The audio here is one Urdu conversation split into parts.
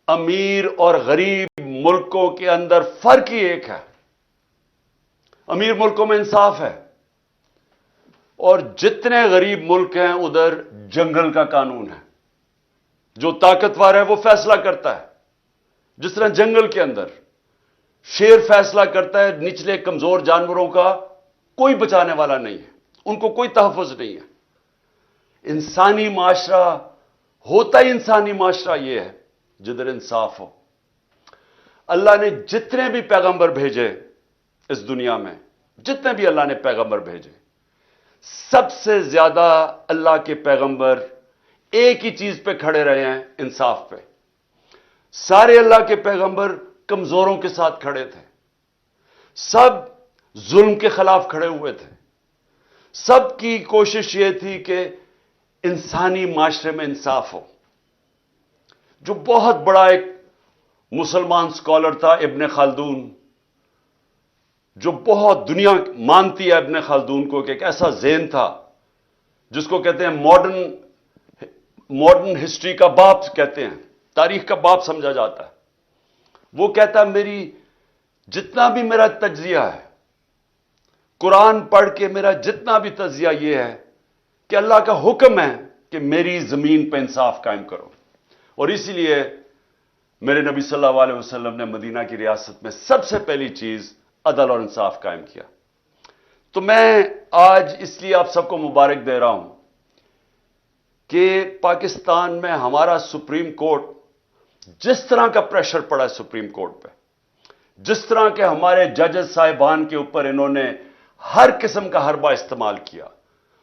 امیر اور غریب ملکوں کے اندر فرق ہی ایک ہے. امیر ملکوں میں انصاف ہے، اور جتنے غریب ملک ہیں ادھر جنگل کا قانون ہے. جو طاقتور ہے وہ فیصلہ کرتا ہے. جس طرح جنگل کے اندر شیر فیصلہ کرتا ہے، نچلے کمزور جانوروں کا کوئی بچانے والا نہیں ہے، ان کو کوئی تحفظ نہیں ہے. انسانی معاشرہ ہوتا ہی انسانی معاشرہ یہ ہے جدھر انصاف ہو. اللہ نے جتنے بھی پیغمبر بھیجے اس دنیا میں، جتنے بھی اللہ نے پیغمبر بھیجے، سب سے زیادہ اللہ کے پیغمبر ایک ہی چیز پہ کھڑے رہے ہیں، انصاف پہ. سارے اللہ کے پیغمبر کمزوروں کے ساتھ کھڑے تھے، سب ظلم کے خلاف کھڑے ہوئے تھے. سب کی کوشش یہ تھی کہ انسانی معاشرے میں انصاف ہو. جو بہت بڑا ایک مسلمان سکالر تھا ابن خلدون، جو بہت دنیا مانتی ہے ابن خلدون کو کہ ایک ایسا ذہن تھا جس کو کہتے ہیں ماڈرن ہسٹری کا باپ کہتے ہیں، تاریخ کا باپ سمجھا جاتا ہے. وہ کہتا ہے میری جتنا بھی میرا تجزیہ ہے، قرآن پڑھ کے میرا جتنا بھی تجزیہ یہ ہے کہ اللہ کا حکم ہے کہ میری زمین پہ انصاف قائم کرو. اور اسی لیے میرے نبی صلی اللہ علیہ وسلم نے مدینہ کی ریاست میں سب سے پہلی چیز عدل اور انصاف قائم کیا. تو میں آج اس لیے آپ سب کو مبارک دے رہا ہوں کہ پاکستان میں ہمارا سپریم کورٹ، جس طرح کا پریشر پڑا ہے سپریم کورٹ پہ، جس طرح کے ہمارے ججز صاحبان کے اوپر انہوں نے ہر قسم کا حربہ استعمال کیا،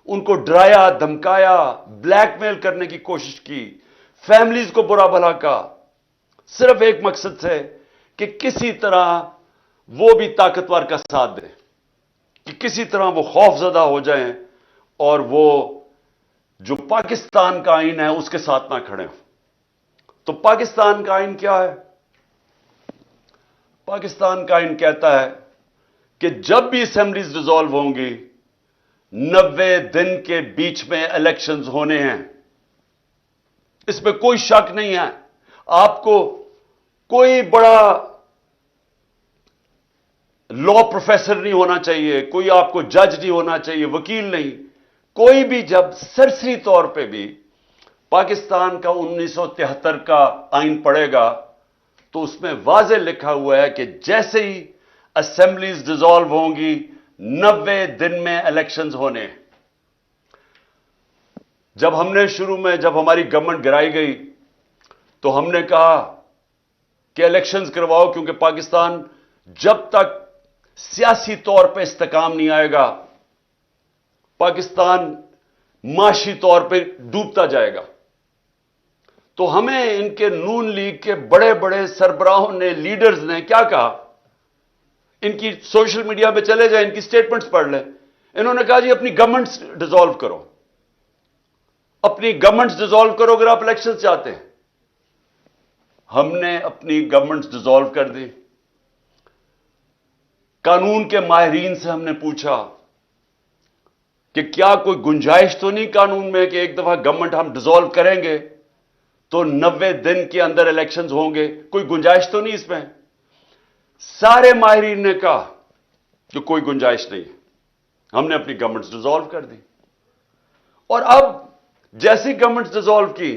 ان کو ڈرایا، دھمکایا، بلیک میل کرنے کی کوشش کی، فیملیز کو برا بھلا کہا، صرف ایک مقصد سے کہ کسی طرح وہ بھی طاقتور کا ساتھ دیں، کہ کسی طرح وہ خوف زدہ ہو جائیں اور وہ جو پاکستان کا آئین ہے اس کے ساتھ نہ کھڑے ہوں. تو پاکستان کا آئین کیا ہے؟ پاکستان کا آئین کہتا ہے کہ جب بھی اسمبلیز ڈیزالو ہوں گی 90 دن کے بیچ میں الیکشنز ہونے ہیں. اس پہ کوئی شک نہیں ہے. آپ کو کوئی بڑا لا پروفیسر نہیں ہونا چاہیے، کوئی آپ کو جج نہیں ہونا چاہیے، وکیل نہیں. کوئی بھی جب سرسری طور پہ بھی پاکستان کا 1973 کا آئین پڑھے گا تو اس میں واضح لکھا ہوا ہے کہ جیسے ہی اسمبلیز ڈیزالو ہوں گی 90 دن میں الیکشنز ہونے. جب ہم نے شروع میں جب ہماری گورنمنٹ گرائی گئی تو ہم نے کہا کہ الیکشنز کرواؤ، کیونکہ پاکستان جب تک سیاسی طور پہ استحکام نہیں آئے گا پاکستان معاشی طور پہ ڈوبتا جائے گا. تو ہمیں ان کے نون لیگ کے بڑے بڑے سربراہوں نے، لیڈرز نے کیا کہا؟ ان کی سوشل میڈیا پہ چلے جائیں، ان کی سٹیٹمنٹس پڑھ لیں. انہوں نے کہا جی اپنی گورنمنٹس ڈیزالو کرو، اپنی گورنمنٹس ڈیزالو کرو اگر آپ الیکشن چاہتے ہیں. ہم نے اپنی گورنمنٹس ڈیزالو کر دی. قانون کے ماہرین سے ہم نے پوچھا کہ کیا کوئی گنجائش تو نہیں قانون میں کہ ایک دفعہ گورنمنٹ ہم ڈیزالو کریں گے تو 90 دن کے اندر الیکشنز ہوں گے، کوئی گنجائش تو نہیں اس میں؟ سارے ماہرین نے کہا کہ کوئی گنجائش نہیں ہے. ہم نے اپنی گورنمنٹس ڈیزالو کر دی. اور اب جیسی گورنمنٹس ڈیزالو کی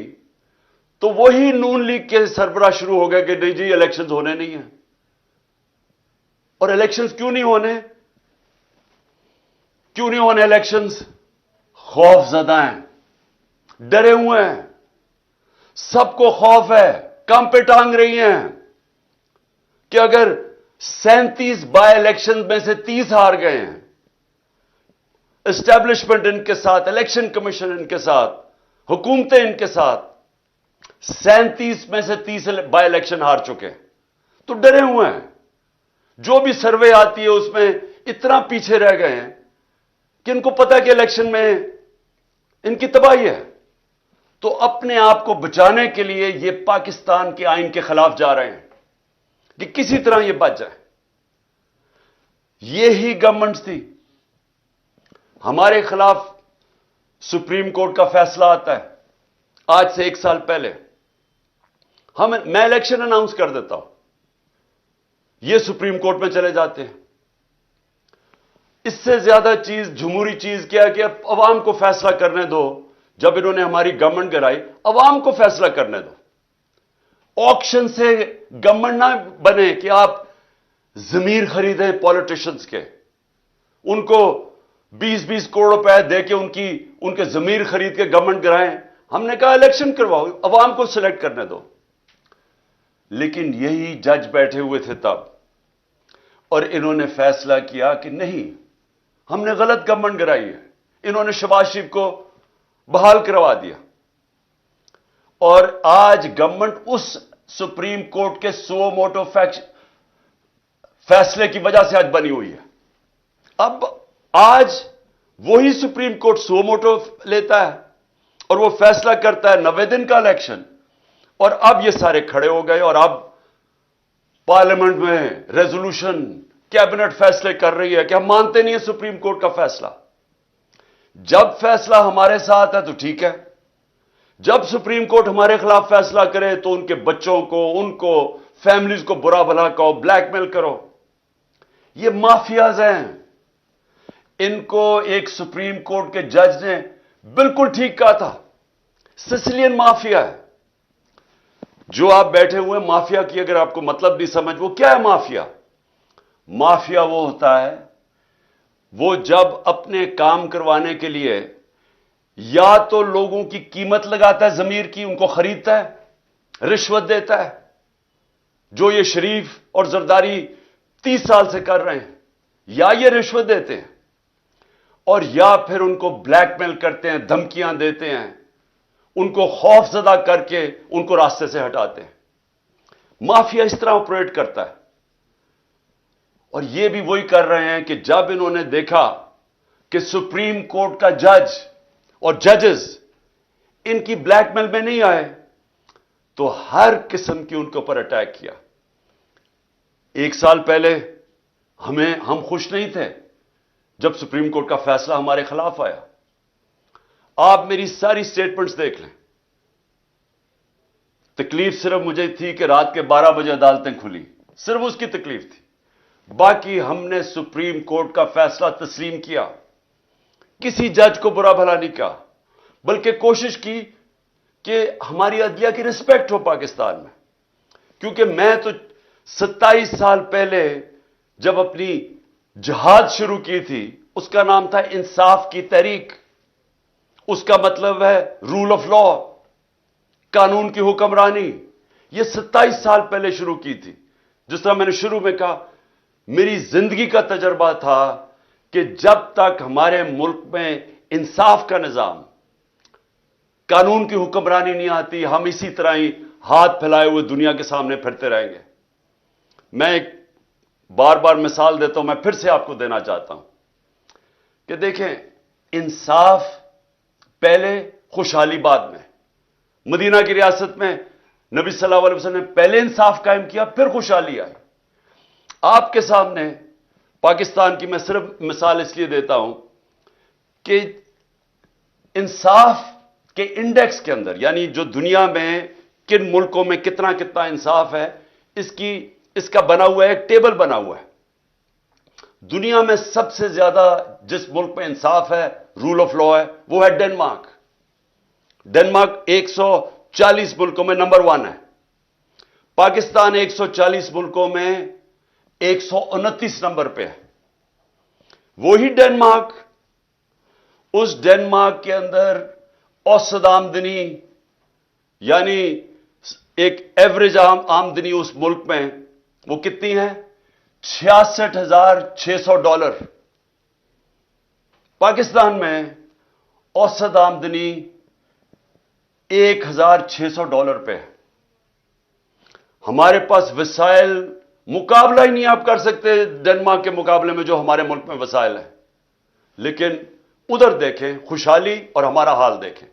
تو وہی نون لیگ کے سربراہ شروع ہو گئے کہ نہیں جی الیکشنز ہونے نہیں ہیں. اور الیکشنز کیوں نہیں ہونے؟ کیوں نہیں ہونے الیکشنز؟ خوف زدہ ہیں، ڈرے ہوئے ہیں، سب کو خوف ہے، کام پہ ٹانگ رہی ہیں کہ اگر 37 بائی الیکشن میں سے 30 ہار گئے ہیں، اسٹیبلشمنٹ ان کے ساتھ، الیکشن کمیشن ان کے ساتھ، حکومتیں ان کے ساتھ 37 میں سے 30 بائی الیکشن ہار چکے ہیں، تو ڈرے ہوئے ہیں. جو بھی سروے آتی ہے اس میں اتنا پیچھے رہ گئے ہیں کہ ان کو پتا کہ الیکشن میں ان کی تباہی ہے. تو اپنے آپ کو بچانے کے لیے یہ پاکستان کے آئین کے خلاف جا رہے ہیں کہ کسی طرح یہ بچ جائے. یہی گورنمنٹ تھی. ہمارے خلاف سپریم کورٹ کا فیصلہ آتا ہے آج سے 1 سال پہلے. میں الیکشن اناؤنس کر دیتا ہوں, یہ سپریم کورٹ میں چلے جاتے ہیں. اس سے زیادہ چیز, جمہوری چیز کیا کہ اب عوام کو فیصلہ کرنے دو. جب انہوں نے ہماری گورنمنٹ گرائی, عوام کو فیصلہ کرنے دو. آکشن سے گورنمنٹ نہ بنے کہ آپ ضمیر خریدیں پالیٹیشنز کے, ان کو 20-20 کروڑ روپے دے کے ان کے ضمیر خرید کے گورنمنٹ گرائیں. ہم نے کہا الیکشن کرواؤ, عوام کو سلیکٹ کرنے دو. لیکن یہی جج بیٹھے ہوئے تھے تب, اور انہوں نے فیصلہ کیا کہ نہیں, ہم نے غلط گورنمنٹ گرائی ہے. انہوں نے شہباز شریف کو بحال کروا دیا, اور آج گورنمنٹ اس سپریم کورٹ کے سو موٹو فیصلے کی وجہ سے آج بنی ہوئی ہے. اب آج وہی سپریم کورٹ سو موٹو لیتا ہے اور وہ فیصلہ کرتا ہے 90 دن کا الیکشن, اور اب یہ سارے کھڑے ہو گئے, اور اب پارلیمنٹ میں ریزولوشن, کیبنٹ فیصلے کر رہی ہے کہ ہم مانتے نہیں ہیں سپریم کورٹ کا فیصلہ. جب فیصلہ ہمارے ساتھ ہے تو ٹھیک ہے, جب سپریم کورٹ ہمارے خلاف فیصلہ کرے تو ان کے بچوں کو, ان کو, فیملیز کو برا بھلا کہو, بلیک میل کرو. یہ مافیاز ہیں. ان کو ایک سپریم کورٹ کے جج نے بالکل ٹھیک کہا تھا, سسلین مافیا ہے. جو آپ بیٹھے ہوئے ہیں, مافیا کی اگر آپ کو مطلب بھی سمجھ, وہ کیا ہے مافیا؟ مافیا وہ ہوتا ہے, وہ جب اپنے کام کروانے کے لیے یا تو لوگوں کی قیمت لگاتا ہے, ضمیر کی, ان کو خریدتا ہے, رشوت دیتا ہے, جو یہ شریف اور زرداری 30 سال سے کر رہے ہیں, یا یہ رشوت دیتے ہیں, اور یا پھر ان کو بلیک میل کرتے ہیں, دھمکیاں دیتے ہیں, ان کو خوف زدہ کر کے ان کو راستے سے ہٹاتے ہیں. مافیا اس طرح آپریٹ کرتا ہے. اور یہ بھی وہی کر رہے ہیں کہ جب انہوں نے دیکھا کہ سپریم کورٹ کا جج اور ججز ان کی بلیک میل میں نہیں آئے, تو ہر قسم کی ان کے اوپر اٹیک کیا. 1 سال پہلے ہم خوش نہیں تھے جب سپریم کورٹ کا فیصلہ ہمارے خلاف آیا. آپ میری ساری سٹیٹمنٹس دیکھ لیں. تکلیف صرف مجھے تھی کہ رات کے 12 بجے عدالتیں کھلی, صرف اس کی تکلیف تھی. باقی ہم نے سپریم کورٹ کا فیصلہ تسلیم کیا, کسی جج کو برا بھلا نہیں کہا, بلکہ کوشش کی کہ ہماری عدلیہ کی رسپیکٹ ہو پاکستان میں. کیونکہ میں تو 27 سال پہلے جب اپنی جہاد شروع کی تھی, اس کا نام تھا انصاف کی تحریک. اس کا مطلب ہے رول آف لا, قانون کی حکمرانی. یہ 27 سال پہلے شروع کی تھی. جس طرح میں نے شروع میں کہا, میری زندگی کا تجربہ تھا کہ جب تک ہمارے ملک میں انصاف کا نظام, قانون کی حکمرانی نہیں آتی, ہم اسی طرح ہی ہاتھ پھیلائے ہوئے دنیا کے سامنے پھرتے رہیں گے. میں ایک بار بار مثال دیتا ہوں, میں پھر سے آپ کو دینا چاہتا ہوں کہ دیکھیں, انصاف پہلے, خوشحالی بعد میں. مدینہ کی ریاست میں نبی صلی اللہ علیہ وسلم نے پہلے انصاف قائم کیا, پھر خوشحالی آئی. آپ کے سامنے پاکستان کی میں صرف مثال اس لیے دیتا ہوں کہ انصاف کے انڈیکس کے اندر, یعنی جو دنیا میں کن ملکوں میں کتنا انصاف ہے, اس کا بنا ہوا ہے, ایک ٹیبل بنا ہوا ہے. دنیا میں سب سے زیادہ جس ملک میں انصاف ہے, رول آف لا ہے, وہ ہے ڈنمارک. ڈنمارک 140 ملکوں میں نمبر 1 ہے. پاکستان 140 ملکوں میں 129 نمبر پہ ہے. وہی ڈنمارک, اس ڈنمارک کے اندر اوسط آمدنی, یعنی ایک ایوریج آمدنی اس ملک میں وہ کتنی ہے؟ $66,600. پاکستان میں اوسط آمدنی $1,600 پہ ہے. ہمارے پاس وسائل مقابلہ ہی نہیں آپ کر سکتے ڈنمارک کے مقابلے میں جو ہمارے ملک میں وسائل ہیں. لیکن ادھر دیکھیں خوشحالی اور ہمارا حال دیکھیں.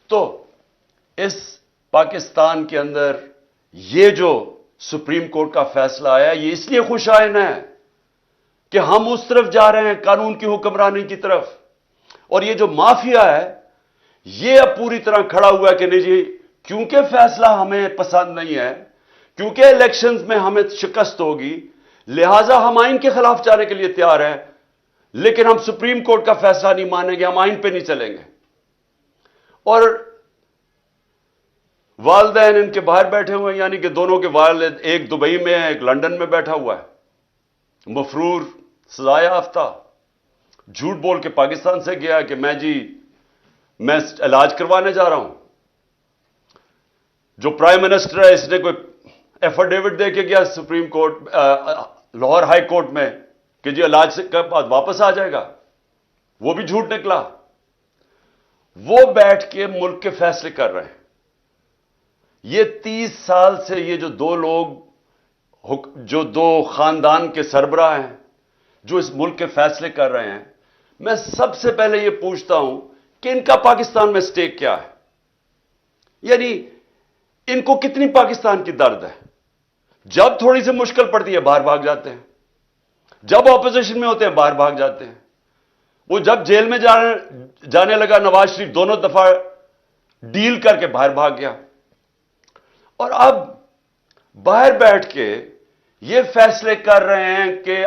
تو اس پاکستان کے اندر یہ جو سپریم کورٹ کا فیصلہ آیا, یہ اس لیے خوشائن ہے کہ ہم اس طرف جا رہے ہیں, قانون کی حکمرانی کی طرف. اور یہ جو مافیا ہے, یہ اب پوری طرح کھڑا ہوا ہے کہ نہیں جی کیونکہ فیصلہ ہمیں پسند نہیں ہے، کیونکہ الیکشنز میں ہمیں شکست ہوگی، لہذا ہم آئین کے خلاف جانے کے لیے تیار ہیں، لیکن ہم سپریم کورٹ کا فیصلہ نہیں مانیں گے، ہم آئین پہ نہیں چلیں گے۔ اور والدین ان کے باہر بیٹھے ہوئے ہیں، یعنی کہ دونوں کے والد، ایک دبئی میں ہے، ایک لندن میں بیٹھا ہوا ہے، مفرور، سزا یافتہ، جھوٹ بول کے پاکستان سے گیا کہ میں علاج کروانے جا رہا ہوں۔ جو پرائم منسٹر ہے، اس نے کوئی ایفیڈیوٹ دے کے گیا supreme court, Lahore high court میں کہ جی علاج سے کے بعد واپس آ جائے گا، وہ بھی جھوٹ نکلا۔ وہ بیٹھ کے ملک کے فیصلے کر رہے ہیں۔ یہ 30 سال سے یہ جو دو لوگ، جو دو خاندان کے سربراہ ہیں، جو اس ملک کے فیصلے کر رہے ہیں، میں سب سے پہلے یہ پوچھتا ہوں کہ ان کا پاکستان میں سٹیک کیا ہے؟ یعنی ان کو کتنی پاکستان کی درد ہے؟ جب تھوڑی سی مشکل پڑتی ہے باہر بھاگ جاتے ہیں، جب اپوزیشن میں ہوتے ہیں باہر بھاگ جاتے ہیں۔ وہ جب جیل میں جانے لگا نواز شریف، دونوں دفعہ ڈیل کر کے باہر بھاگ گیا، اور اب باہر بیٹھ کے یہ فیصلے کر رہے ہیں کہ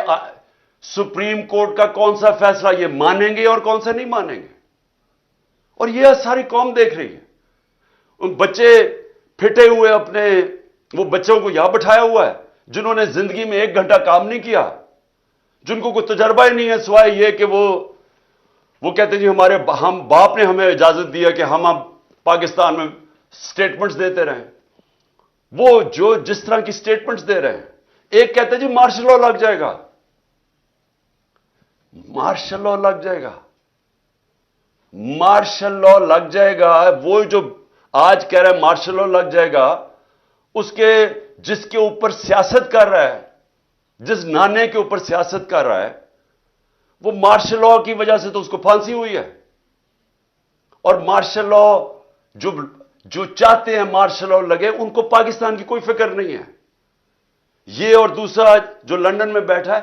سپریم کورٹ کا کون سا فیصلہ یہ مانیں گے اور کون سا نہیں مانیں گے۔ اور یہ ساری قوم دیکھ رہی ہے۔ ان بچے پھٹے ہوئے اپنے، وہ بچوں کو یہاں بٹھایا ہوا ہے جنہوں نے زندگی میں 1 گھنٹہ کام نہیں کیا، جن کو کوئی تجربہ ہی نہیں ہے سوائے یہ کہ وہ کہتے ہیں جی ہم باپ نے ہمیں اجازت دیا کہ ہم اب پاکستان میں سٹیٹمنٹس دیتے رہیں۔ وہ جو جس طرح کی سٹیٹمنٹس دے رہے ہیں، ایک کہتے ہیں جی مارشل لاء لگ جائے گا، مارشل لاء لگ جائے گا، مارشل لاء لگ جائے گا۔ وہ جو آج کہہ رہا ہے مارشل لاء لگ جائے گا، جس کے اوپر سیاست کر رہا ہے، جس نانے کے اوپر سیاست کر رہا ہے، وہ مارشل لاء کی وجہ سے تو اس کو پھانسی ہوئی ہے۔ اور مارشل لاء جو چاہتے ہیں مارشل لاء لگے، ان کو پاکستان کی کوئی فکر نہیں ہے۔ یہ اور دوسرا جو لندن میں بیٹھا ہے،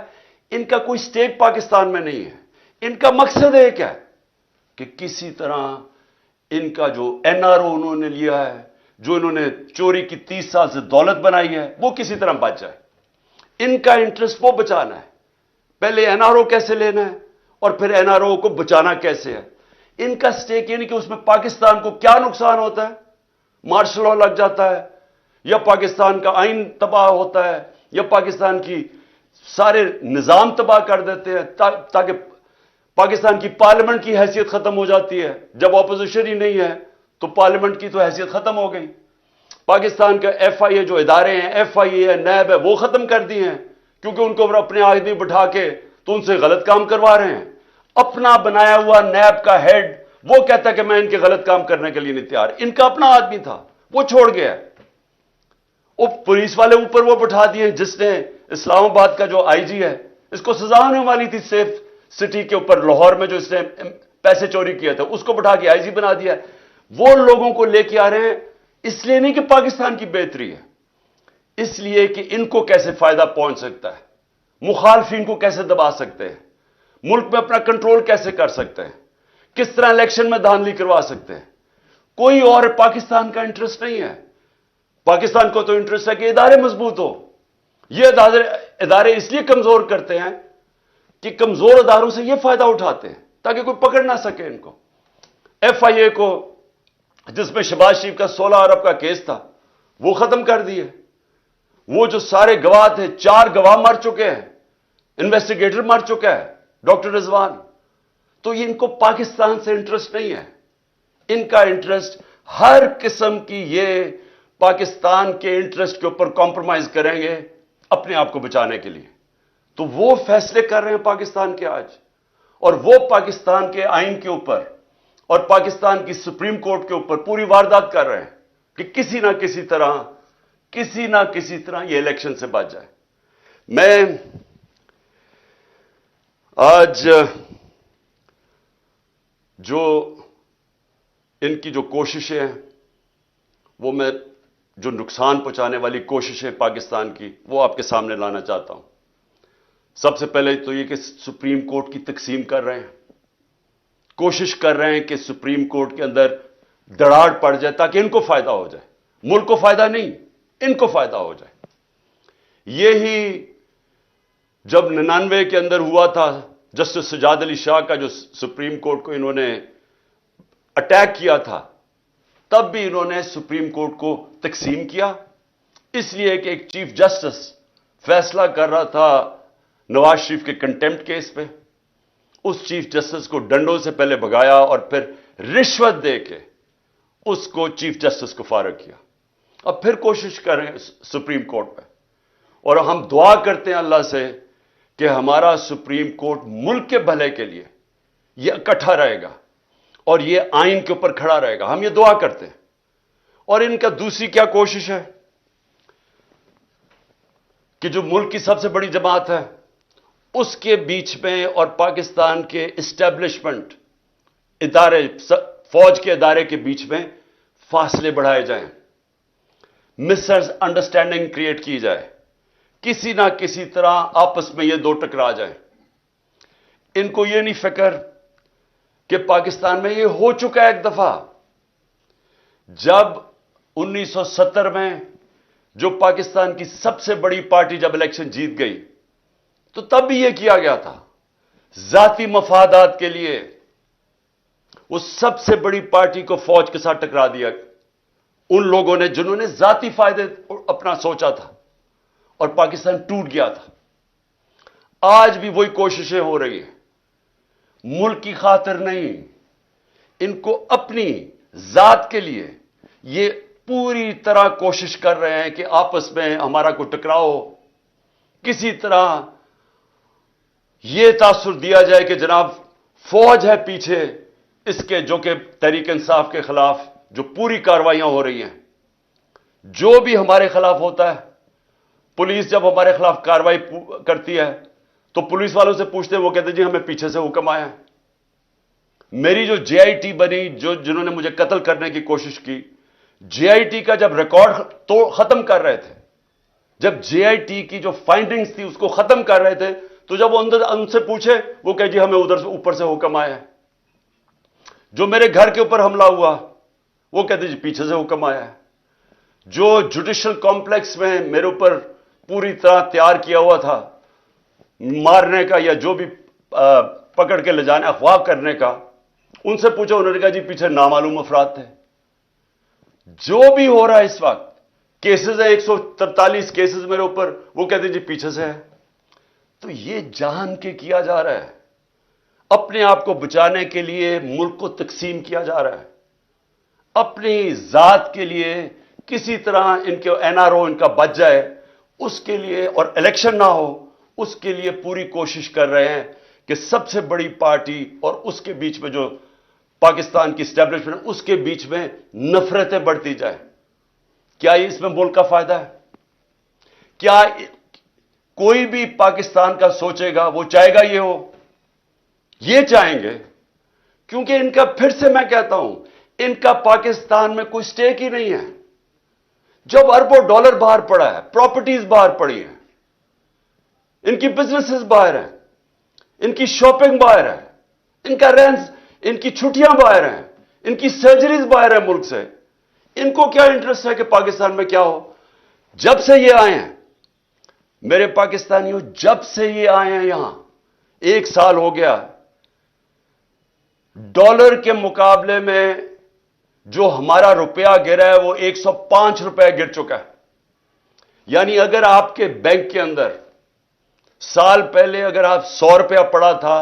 ان کا کوئی سٹیک پاکستان میں نہیں ہے۔ ان کا مقصد ایک ہے کہ کسی طرح ان کا جو این آر او انہوں نے لیا ہے، جو انہوں نے چوری کی 30 سال سے دولت بنائی ہے، وہ کسی طرح بچ جائے۔ ان کا انٹرسٹ وہ بچانا ہے۔ پہلے این آر او کیسے لینا ہے اور پھر این آر او کو بچانا کیسے ہے۔ ان کا سٹیک یعنی کہ اس میں پاکستان کو کیا نقصان ہوتا ہے؟ مارشل لاء لگ جاتا ہے، یا پاکستان کا آئین تباہ ہوتا ہے، یا پاکستان کی سارے نظام تباہ کر دیتے ہیں، تاکہ پاکستان کی پارلیمنٹ کی حیثیت ختم ہو جاتی ہے۔ جب اپوزیشن ہی نہیں ہے تو پارلیمنٹ کی تو حیثیت ختم ہو گئی۔ پاکستان کا ایف آئی اے جو ادارے ہیں، ایف آئی اے ہے، نیب ہے، وہ ختم کر دی ہیں، کیونکہ ان کو اپنے آدمی بٹھا کے تو ان سے غلط کام کروا رہے ہیں۔ اپنا بنایا ہوا نیب کا ہیڈ وہ کہتا ہے کہ میں ان کے غلط کام کرنے کے لیے نہیں تیار۔ ان کا اپنا آدمی تھا، وہ چھوڑ گیا۔ وہ پولیس والے اوپر وہ بٹھا دیے، جس نے اسلام آباد کا جو آئی جی ہے، اس کو سزا ہونے والی تھی سیف سٹی کے اوپر لاہور میں جو اس نے پیسے چوری کیا تھا، اس کو بٹھا کے آئی جی بنا دیا۔ وہ لوگوں کو لے کے آ رہے ہیں، اس لیے نہیں کہ پاکستان کی بہتری ہے، اس لیے کہ ان کو کیسے فائدہ پہنچ سکتا ہے، مخالفین کو کیسے دبا سکتے ہیں، ملک میں اپنا کنٹرول کیسے کر سکتے ہیں، کس طرح الیکشن میں دھاندلی کروا سکتے ہیں۔ کوئی اور پاکستان کا انٹرسٹ نہیں ہے۔ پاکستان کو تو انٹرسٹ ہے کہ ادارے مضبوط ہو۔ یہ ادارے اس لیے کمزور کرتے ہیں کہ کمزور اداروں سے یہ فائدہ اٹھاتے ہیں تاکہ کوئی پکڑ نہ سکے ان کو۔ ایف آئی اے کو، جس میں شہباز شریف کا 16 ارب کا کیس تھا، وہ ختم کر دیے۔ وہ جو سارے گواہ تھے، 4 گواہ مر چکے ہیں، انویسٹیگیٹر مر چکا ہے، ڈاکٹر رضوان۔ تو ان کو پاکستان سے انٹرسٹ نہیں ہے۔ ان کا انٹرسٹ ہر قسم کی، یہ پاکستان کے انٹرسٹ کے اوپر کمپرومائز کریں گے اپنے آپ کو بچانے کے لیے۔ تو وہ فیصلے کر رہے ہیں پاکستان کے آج، اور وہ پاکستان کے آئین کے اوپر اور پاکستان کی سپریم کورٹ کے اوپر پوری واردات کر رہے ہیں کہ کسی نہ کسی طرح یہ الیکشن سے بچ جائے۔ میں آج جو ان کی جو کوششیں ہیں، وہ میں جو نقصان پہنچانے والی کوششیں پاکستان کی، وہ آپ کے سامنے لانا چاہتا ہوں۔ سب سے پہلے تو یہ کہ سپریم کورٹ کی تقسیم کر رہے ہیں، کوشش کر رہے ہیں کہ سپریم کورٹ کے اندر دراڑ پڑ جائے تاکہ ان کو فائدہ ہو جائے. ملک کو فائدہ نہیں, ان کو فائدہ ہو جائے. یہی جب 99 کے اندر ہوا تھا, جسٹس سجاد علی شاہ کا جو سپریم کورٹ کو انہوں نے اٹیک کیا تھا, تب بھی انہوں نے سپریم کورٹ کو تقسیم کیا, اس لیے کہ ایک چیف جسٹس فیصلہ کر رہا تھا نواز شریف کے کنٹیمپٹ کیس پہ. اس چیف جسٹس کو ڈنڈوں سے پہلے بھگایا اور پھر رشوت دے کے اس کو چیف جسٹس کو فارغ کیا. اب پھر کوشش کریں سپریم کورٹ پہ, اور ہم دعا کرتے ہیں اللہ سے کہ ہمارا سپریم کورٹ ملک کے بھلے کے لیے یہ اکٹھا رہے گا اور یہ آئین کے اوپر کھڑا رہے گا. ہم یہ دعا کرتے ہیں. اور ان کا دوسری کیا کوشش ہے کہ جو ملک کی سب سے بڑی جماعت ہے اس کے بیچ میں اور پاکستان کے اسٹیبلشمنٹ ادارے, فوج کے ادارے کے بیچ میں فاصلے بڑھائے جائیں, مس انڈرسٹینڈنگ کریٹ کی جائے, کسی نہ کسی طرح آپس میں یہ دو ٹکرا جائیں. ان کو یہ نہیں فکر کہ پاکستان میں یہ ہو چکا ہے ایک دفعہ. جب 1970 میں جو پاکستان کی سب سے بڑی پارٹی جب الیکشن جیت گئی تو تب بھی یہ کیا گیا تھا, ذاتی مفادات کے لیے وہ سب سے بڑی پارٹی کو فوج کے ساتھ ٹکرا دیا ان لوگوں نے جنہوں نے ذاتی فائدے اپنا سوچا تھا, اور پاکستان ٹوٹ گیا تھا. آج بھی وہی کوششیں ہو رہی ہیں, ملک کی خاطر نہیں, ان کو اپنی ذات کے لیے یہ پوری طرح کوشش کر رہے ہیں کہ آپس میں ہمارا کوئی ٹکراؤ ہو, کسی طرح یہ تاثر دیا جائے کہ جناب فوج ہے پیچھے اس کے, جو کہ تحریک انصاف کے خلاف جو پوری کارروائیاں ہو رہی ہیں. جو بھی ہمارے خلاف ہوتا ہے, پولیس جب ہمارے خلاف کارروائی کرتی ہے تو پولیس والوں سے پوچھتے ہیں, وہ کہتے ہیں جی ہمیں پیچھے سے حکم آیا ہے. میری جو جے آئی ٹی بنی, جنہوں نے مجھے قتل کرنے کی کوشش کی, جے آئی ٹی کا جب ریکارڈ تو ختم کر رہے تھے, جب جے آئی ٹی کی جو فائنڈنگز تھی اس کو ختم کر رہے تھے, تو جب وہ ان سے پوچھے وہ کہ جی ہمیں ادھر سے اوپر سے حکم آیا ہے. جو میرے گھر کے اوپر حملہ ہوا وہ کہتے جی پیچھے سے حکم آیا ہے. جو جوڈیشل کمپلیکس میں میرے اوپر پوری طرح تیار کیا ہوا تھا مارنے کا یا جو بھی پکڑ کے لے جانے اغوا کرنے کا, ان سے پوچھا, انہوں نے کہا جی پیچھے نامعلوم افراد تھے. جو بھی ہو رہا ہے اس وقت, کیسز ہیں 143 کیسز میرے اوپر, وہ کہتے ہیں جی پیچھے سے ہے. تو یہ جان کے کیا جا رہا ہے, اپنے آپ کو بچانے کے لیے ملک کو تقسیم کیا جا رہا ہے, اپنی ذات کے لیے کسی طرح ان کے این آر او ان کا بچ جائے اس کے لیے, اور الیکشن نہ ہو اس کے لیے پوری کوشش کر رہے ہیں کہ سب سے بڑی پارٹی اور اس کے بیچ میں جو پاکستان کی اسٹیبلشمنٹ اس کے بیچ میں نفرتیں بڑھتی جائیں. کیا اس میں ملک کا فائدہ ہے؟ کیا کوئی بھی پاکستان کا سوچے گا وہ چاہے گا یہ ہو؟ یہ چاہیں گے, کیونکہ ان کا, پھر سے میں کہتا ہوں, ان کا پاکستان میں کوئی سٹیک ہی نہیں ہے. جب اربوں ڈالر باہر پڑا ہے, پراپرٹیز باہر پڑی ہیں, ان کی بزنسز باہر ہیں, ان کی شاپنگ باہر ہے, ان کا رینز, ان کی چھٹیاں باہر ہیں, ان کی سرجریز باہر ہیں ملک سے. ان کو کیا انٹرسٹ ہے کہ پاکستان میں کیا ہو؟ جب سے یہ آئے ہیں میرے پاکستانیوں, جب سے یہ آئے ہیں یہاں 1 سال ہو گیا, ڈالر کے مقابلے میں جو ہمارا روپیہ گرا ہے وہ 105 روپے گر چکا ہے. یعنی اگر آپ کے بینک کے اندر سال پہلے اگر آپ 100 روپیہ پڑا تھا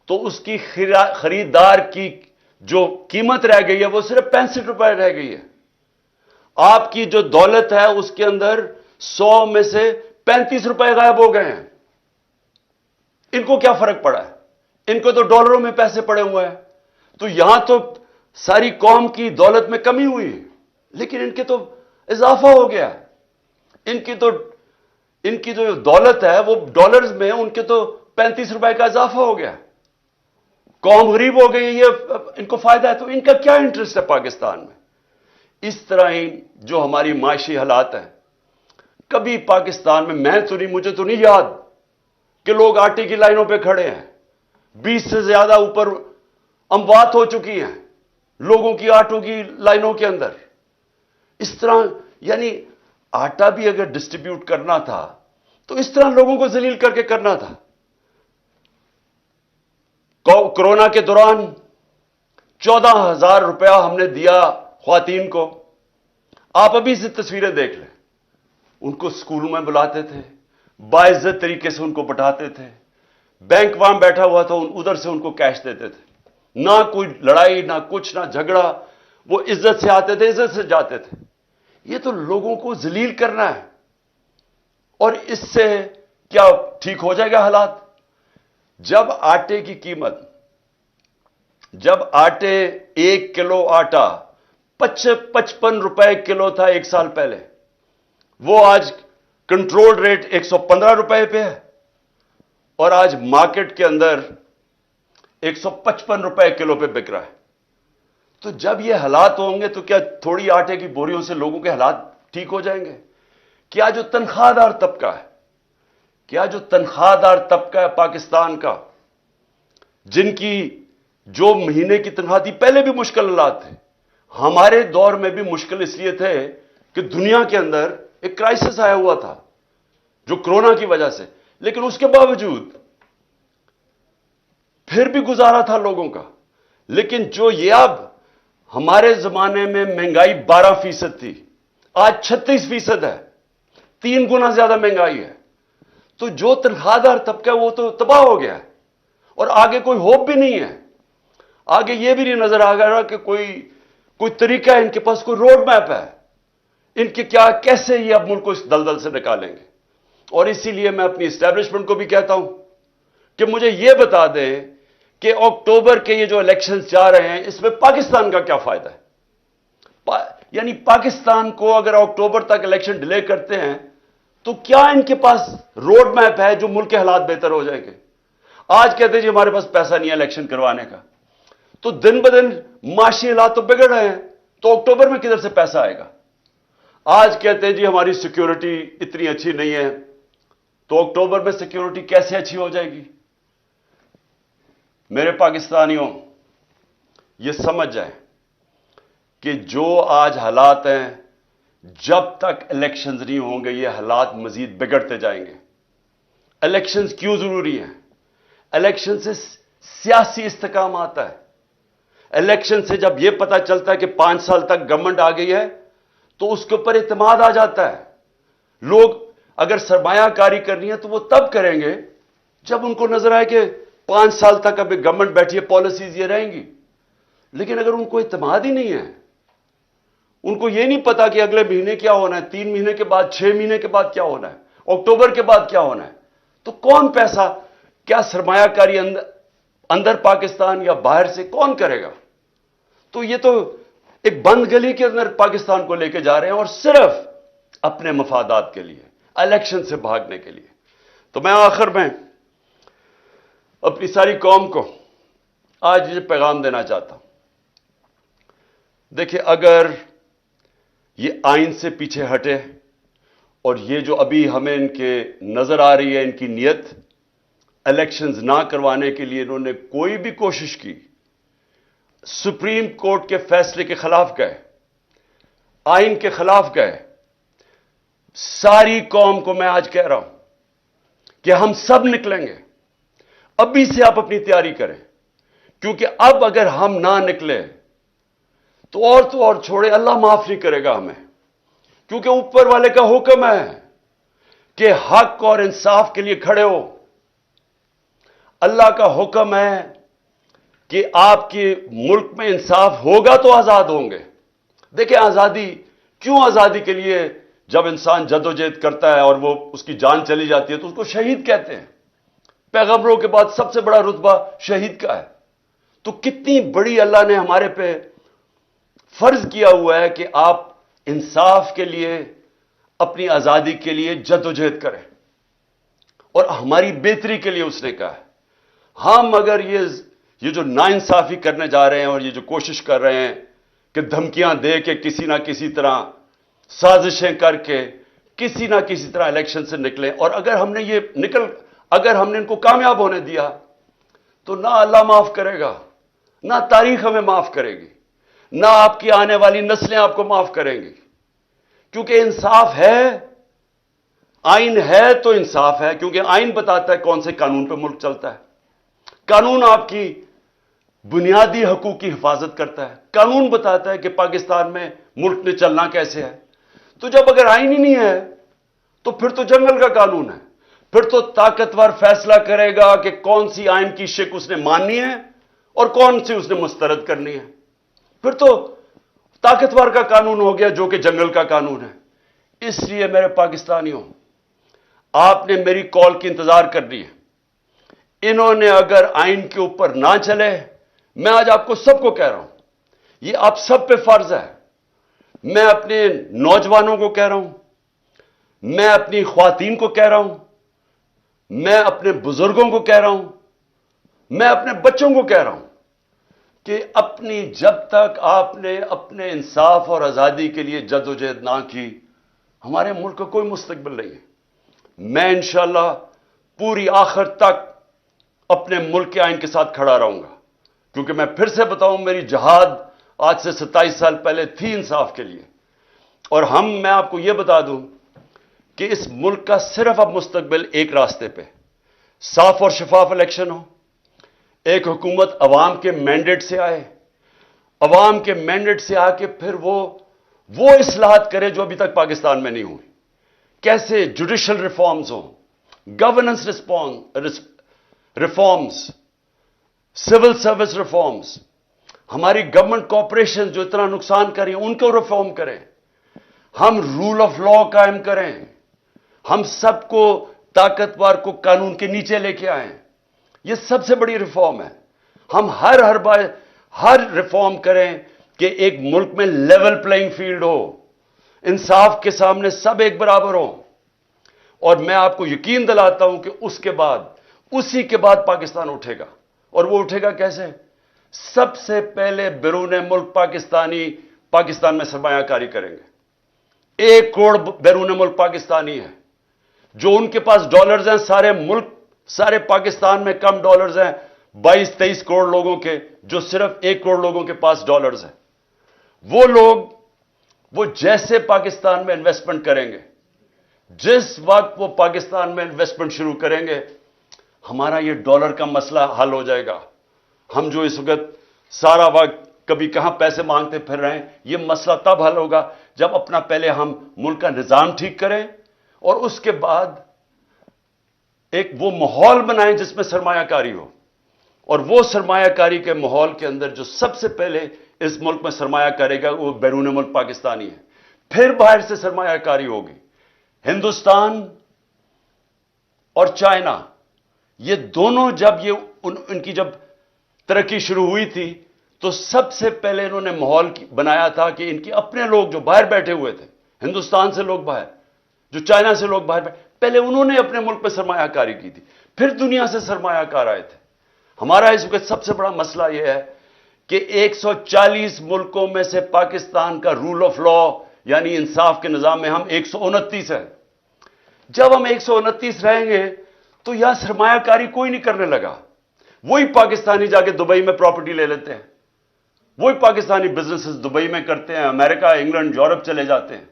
تو اس کی خریدار کی جو قیمت رہ گئی ہے وہ صرف 65 روپے رہ گئی ہے. آپ کی جو دولت ہے اس کے اندر 100 میں سے 35 روپے غائب ہو گئے ہیں. ان کو کیا فرق پڑا ہے؟ ان کو تو ڈالروں میں پیسے پڑے ہوئے ہیں. تو یہاں تو ساری قوم کی دولت میں کمی ہوئی, لیکن ان کے تو اضافہ ہو گیا. ان کی جو دولت ہے وہ ڈالرز میں, ان کے تو 35 روپے کا اضافہ ہو گیا. قوم غریب ہو گئی, یہ ان کو فائدہ ہے. تو ان کا کیا انٹرسٹ ہے پاکستان میں؟ اس طرح ہی جو ہماری معاشی حالات ہیں, کبھی پاکستان میں تو نہیں, مجھے تو نہیں یاد کہ لوگ آٹے کی لائنوں پہ کھڑے ہیں. 20 سے زیادہ اوپر اموات ہو چکی ہیں. لوگوں کی آٹوں کی لائنوں کے اندر. اس طرح یعنی آٹا بھی اگر ڈسٹریبیوٹ کرنا تھا تو اس طرح لوگوں کو ذلیل کر کے کرنا تھا. کورونا کے دوران 14,000 روپیہ ہم نے دیا خواتین کو. آپ ابھی سے تصویریں دیکھ لیں. ان کو اسکولوں میں بلاتے تھے, باعزت طریقے سے ان کو بٹھاتے تھے, بینک وہاں بیٹھا ہوا تھا, ادھر سے ان کو کیش دیتے تھے. نہ کوئی لڑائی, نہ کچھ, نہ جھگڑا. وہ عزت سے آتے تھے, عزت سے جاتے تھے. یہ تو لوگوں کو ذلیل کرنا ہے. اور اس سے کیا ٹھیک ہو جائے گا حالات؟ جب آٹے کی قیمت, جب آٹے 1 کلو آٹا 55 روپے کلو تھا 1 سال پہلے, وہ آج کنٹرول ریٹ 115 روپے پہ ہے, اور آج مارکیٹ کے اندر 155 روپے کلو پہ بک رہا ہے. تو جب یہ حالات ہوں گے تو کیا تھوڑی آٹے کی بوریوں سے لوگوں کے حالات ٹھیک ہو جائیں گے؟ کیا جو تنخواہ دار طبقہ ہے, کیا جو تنخواہ دار طبقہ ہے پاکستان کا, جن کی جو مہینے کی تنخواہ تھی, پہلے بھی مشکل حالات تھے, ہمارے دور میں بھی مشکل اس لیے تھے کہ دنیا کے اندر ایک کرائسس آیا ہوا تھا جو کرونا کی وجہ سے, لیکن اس کے باوجود پھر بھی گزارا تھا لوگوں کا. لیکن جو یہ اب ہمارے زمانے میں مہنگائی 12% تھی, آج 36% ہے, 3 گنا زیادہ مہنگائی ہے. تو جو تنخواہ دار طبقہ ہے وہ تو تباہ ہو گیا ہے, اور آگے کوئی ہوپ بھی نہیں ہے. آگے یہ بھی نہیں نظر آ رہا کہ کوئی طریقہ ہے, ان کے پاس کوئی روڈ میپ ہے ان کے, کیا کیسے یہ اب ملک کو اس دلدل سے نکالیں گے. اور اسی لیے میں اپنی اسٹیبلشمنٹ کو بھی کہتا ہوں کہ مجھے یہ بتا دیں کہ اکتوبر کے یہ جو الیکشنز جا رہے ہیں, اس میں پاکستان کا کیا فائدہ ہے؟ یعنی پاکستان کو اگر اکتوبر تک الیکشن ڈیلے کرتے ہیں تو کیا ان کے پاس روڈ میپ ہے جو ملک کے حالات بہتر ہو جائیں گے؟ آج کہتے ہیں جی ہمارے پاس پیسہ نہیں ہے الیکشن کروانے کا, تو دن بدن معاشی حالات تو بگڑ رہے ہیں, تو اکتوبر میں کدھر سے پیسہ آئے گا؟ آج کہتے ہیں جی ہماری سیکیورٹی اتنی اچھی نہیں ہے, تو اکتوبر میں سیکیورٹی کیسے اچھی ہو جائے گی؟ میرے پاکستانیوں, یہ سمجھ جائیں کہ جو آج حالات ہیں, جب تک الیکشنز نہیں ہوں گے یہ حالات مزید بگڑتے جائیں گے. الیکشنز کیوں ضروری ہیں؟ الیکشن سے سیاسی استحکام آتا ہے. الیکشن سے جب یہ پتا چلتا ہے کہ 5 سال تک گورنمنٹ آ گئی ہے تو اس کے اوپر اعتماد آ جاتا ہے. لوگ اگر سرمایہ کاری کرنی ہے تو وہ تب کریں گے جب ان کو نظر آئے کہ 5 سال تک ابھی گورنمنٹ بیٹھی ہے, پالیسیز یہ رہیں گی. لیکن اگر ان کو اعتماد ہی نہیں ہے, ان کو یہ نہیں پتا کہ اگلے مہینے کیا ہونا ہے, 3 مہینے کے بعد, 6 مہینے کے بعد کیا ہونا ہے, اکتوبر کے بعد کیا ہونا ہے, تو کون پیسہ, کیا سرمایہ کاری اندر پاکستان یا باہر سے کون کرے گا؟ تو یہ تو ایک بند گلی کے اندر پاکستان کو لے کے جا رہے ہیں, اور صرف اپنے مفادات کے لیے, الیکشن سے بھاگنے کے لیے. تو میں آخر میں اپنی ساری قوم کو آج یہ پیغام دینا چاہتا ہوں. دیکھیں, اگر یہ آئین سے پیچھے ہٹے, اور یہ جو ابھی ہمیں ان کے نظر آ رہی ہے ان کی نیت, الیکشنز نہ کروانے کے لیے انہوں نے کوئی بھی کوشش کی, سپریم کورٹ کے فیصلے کے خلاف گئے, آئین کے خلاف گئے. ساری قوم کو میں آج کہہ رہا ہوں کہ ہم سب نکلیں گے. ابھی سے آپ اپنی تیاری کریں, کیونکہ اب اگر ہم نہ نکلے تو اور چھوڑے, اللہ معاف نہیں کرے گا ہمیں, کیونکہ اوپر والے کا حکم ہے کہ حق اور انصاف کے لیے کھڑے ہو. اللہ کا حکم ہے کہ آپ کے ملک میں انصاف ہوگا تو آزاد ہوں گے. دیکھیں, آزادی کیوں, آزادی کے لیے جب انسان جدوجہد کرتا ہے اور وہ اس کی جان چلی جاتی ہے تو اس کو شہید کہتے ہیں. پیغمبروں کے بعد سب سے بڑا رتبہ شہید کا ہے. تو کتنی بڑی اللہ نے ہمارے پہ فرض کیا ہوا ہے کہ آپ انصاف کے لیے, اپنی آزادی کے لیے جدوجہد کریں, اور ہماری بہتری کے لیے اس نے کہا ہے. ہم اگر یہ جو ناانصافی کرنے جا رہے ہیں اور یہ جو کوشش کر رہے ہیں کہ دھمکیاں دے کے کسی نہ کسی طرح سازشیں کر کے کسی نہ کسی طرح الیکشن سے نکلیں, اور اگر ہم نے ان کو کامیاب ہونے دیا تو نہ اللہ معاف کرے گا, نہ تاریخ ہمیں معاف کرے گی. نہ آپ کی آنے والی نسلیں آپ کو معاف کریں گی، کیونکہ انصاف ہے، آئین ہے تو انصاف ہے، کیونکہ آئین بتاتا ہے کون سے قانون پہ ملک چلتا ہے۔ قانون آپ کی بنیادی حقوق کی حفاظت کرتا ہے، قانون بتاتا ہے کہ پاکستان میں ملک نے چلنا کیسے ہے۔ تو جب اگر آئین ہی نہیں ہے تو پھر تو جنگل کا قانون ہے، پھر تو طاقتور فیصلہ کرے گا کہ کون سی آئین کی شق اس نے ماننی ہے اور کون سی اس نے مسترد کرنی ہے۔ پھر تو طاقتور کا قانون ہو گیا جو کہ جنگل کا قانون ہے۔ اس لیے میرے پاکستانیوں، آپ نے میری کال کی انتظار کرنی ہے۔ انہوں نے اگر آئین کے اوپر نہ چلے، میں آج آپ کو سب کو کہہ رہا ہوں، یہ آپ سب پہ فرض ہے۔ میں اپنے نوجوانوں کو کہہ رہا ہوں، میں اپنی خواتین کو کہہ رہا ہوں، میں اپنے بزرگوں کو کہہ رہا ہوں، میں اپنے بچوں کو کہہ رہا ہوں کہ جب تک آپ نے اپنے انصاف اور آزادی کے لیے جدوجہد نہ کی، ہمارے ملک کا کوئی مستقبل نہیں ہے۔ میں انشاءاللہ پوری آخر تک اپنے ملک کے آئین کے ساتھ کھڑا رہوں گا، کیونکہ میں پھر سے بتاؤں، میری جہاد آج سے 27 سال پہلے تھی انصاف کے لیے۔ اور میں آپ کو یہ بتا دوں کہ اس ملک کا صرف اب مستقبل ایک راستے پہ، صاف اور شفاف الیکشن ہو، ایک حکومت عوام کے مینڈیٹ سے آئے، عوام کے مینڈیٹ سے آ کے پھر وہ اصلاحات کرے جو ابھی تک پاکستان میں نہیں ہوئی۔ کیسے جوڈیشل ریفارمز ہوں، governance reforms, civil service reforms, ہماری گورنمنٹ کارپوریشن جو اتنا نقصان کر رہی ہیں ان کو ریفارم کریں، ہم رول آف لا قائم کریں، ہم سب کو طاقتور کو قانون کے نیچے لے کے آئیں۔ یہ سب سے بڑی ریفارم ہے۔ ہم ہر ریفارم کریں کہ ایک ملک میں لیول پلینگ فیلڈ ہو، انصاف کے سامنے سب ایک برابر ہوں۔ اور میں آپ کو یقین دلاتا ہوں کہ اسی کے بعد پاکستان اٹھے گا۔ اور وہ اٹھے گا کیسے؟ سب سے پہلے بیرون ملک پاکستان میں سرمایہ کاری کریں گے۔ 1 کروڑ بیرون ملک پاکستانی ہے، جو ان کے پاس ڈالرز ہیں، سارے پاکستان میں کم ڈالرز ہیں 22-23 کروڑ لوگوں کے، جو صرف 1 کروڑ لوگوں کے پاس ڈالرز ہیں۔ وہ لوگ وہ جیسے پاکستان میں انویسٹمنٹ کریں گے، جس وقت وہ پاکستان میں انویسٹمنٹ شروع کریں گے، ہمارا یہ ڈالر کا مسئلہ حل ہو جائے گا۔ ہم جو اس وقت سارا وقت کبھی کہاں پیسے مانگتے پھر رہے ہیں، یہ مسئلہ تب حل ہوگا جب اپنا پہلے ہم ملک کا نظام ٹھیک کریں، اور اس کے بعد ایک وہ ماحول بنائیں جس میں سرمایہ کاری ہو۔ اور وہ سرمایہ کاری کے ماحول کے اندر جو سب سے پہلے اس ملک میں سرمایہ کرے گا وہ بیرون ملک پاکستانی ہے، پھر باہر سے سرمایہ کاری ہوگی۔ ہندوستان اور چائنا، یہ دونوں جب ان کی جب ترقی شروع ہوئی تھی تو سب سے پہلے انہوں نے ماحول بنایا تھا کہ ان کے اپنے لوگ جو باہر بیٹھے ہوئے تھے، ہندوستان سے لوگ باہر، جو چائنا سے لوگ باہر پہلے انہوں نے اپنے ملک میں سرمایہ کاری کی تھی، پھر دنیا سے سرمایہ کار آئے تھے۔ ہمارا اس وقت سب سے بڑا مسئلہ یہ ہے کہ 140 ملکوں میں سے پاکستان کا رول آف لا یعنی انصاف کے نظام میں ہم 129 ہیں۔ جب ہم 129 رہیں گے تو یہاں سرمایہ کاری کوئی نہیں کرنے لگا۔ وہی پاکستانی جا کے دبئی میں پراپرٹی لے لیتے ہیں، وہی پاکستانی بزنسز دبئی میں کرتے ہیں، امریکہ، انگلینڈ، یورپ چلے جاتے ہیں۔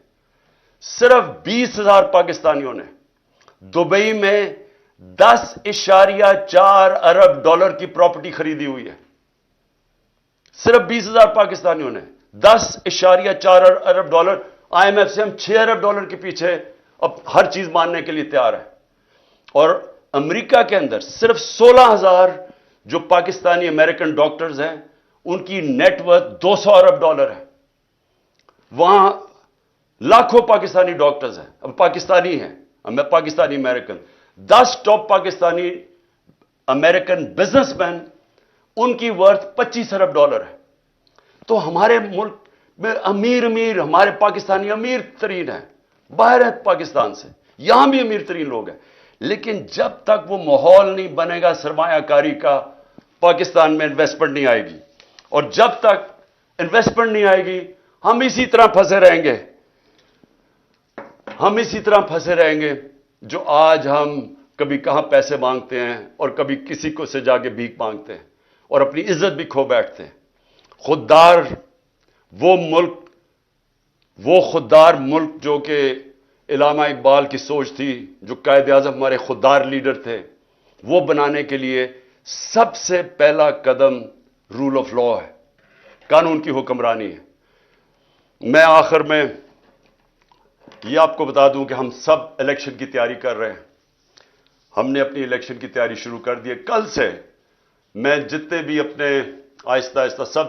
صرف 20,000 پاکستانیوں نے دبئی میں 10.4 ارب ڈالر کی پراپرٹی خریدی ہوئی ہے۔ صرف 20,000 پاکستانیوں نے 10.4 ارب ڈالر، آئی ایم ایف سے ہم 6 ارب ڈالر کے پیچھے اب ہر چیز ماننے کے لیے تیار ہے۔ اور امریکہ کے اندر صرف 16,000 جو پاکستانی امریکن ڈاکٹرز ہیں ان کی نیٹ ورتھ 200 ارب ڈالر ہے۔ وہاں لاکھوں پاکستانی ڈاکٹرز ہیں، اب پاکستانی ہیں، Pakistani American. 10 top Pakistani American businessman, ان کی ورتھ 25 ارب ڈالر ہے۔ تو ہمارے ملک میں امیر ہمارے پاکستانی امیر ترین ہیں، باہر ہیں پاکستان سے، یہاں بھی امیر ترین لوگ ہیں۔ لیکن جب تک وہ ماحول نہیں بنے گا سرمایہ کاری کا، پاکستان میں انویسٹمنٹ نہیں آئے گی۔ اور جب تک انویسٹمنٹ نہیں آئے گی ہم اسی طرح پھنسے رہیں گے جو آج ہم کبھی کہاں پیسے مانگتے ہیں اور کبھی کسی کو سے جا کے بھیک مانگتے ہیں اور اپنی عزت بھی کھو بیٹھتے ہیں۔ وہ ملک، وہ خوددار ملک جو کہ علامہ اقبال کی سوچ تھی، جو قائد اعظم ہمارے خوددار لیڈر تھے، وہ بنانے کے لیے سب سے پہلا قدم رول آف لا ہے، قانون کی حکمرانی ہے۔ میں آخر میں یہ آپ کو بتا دوں کہ ہم سب الیکشن کی تیاری کر رہے ہیں۔ ہم نے اپنی الیکشن کی تیاری شروع کر دی ہے۔ کل سے میں جتنے بھی اپنے آہستہ آہستہ سب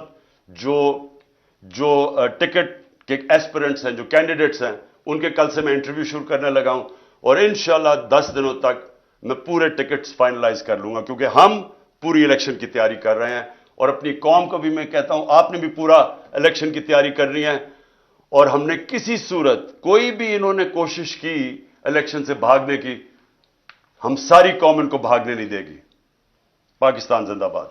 جو ٹکٹ کے ایسپیرنٹس ہیں، جو کینڈیڈیٹس ہیں، ان کے کل سے میں انٹرویو شروع کرنے لگا ہوں، اور انشاءاللہ 10 دنوں تک میں پورے ٹکٹس فائنلائز کر لوں گا، کیونکہ ہم پوری الیکشن کی تیاری کر رہے ہیں۔ اور اپنی قوم کو بھی میں کہتا ہوں، آپ نے بھی پورا الیکشن کی تیاری کرنی ہے، اور ہم نے کسی صورت، کوئی بھی انہوں نے کوشش کی الیکشن سے بھاگنے کی، ہم ساری قوم ان کو بھاگنے نہیں دے گی۔ پاکستان زندہ باد۔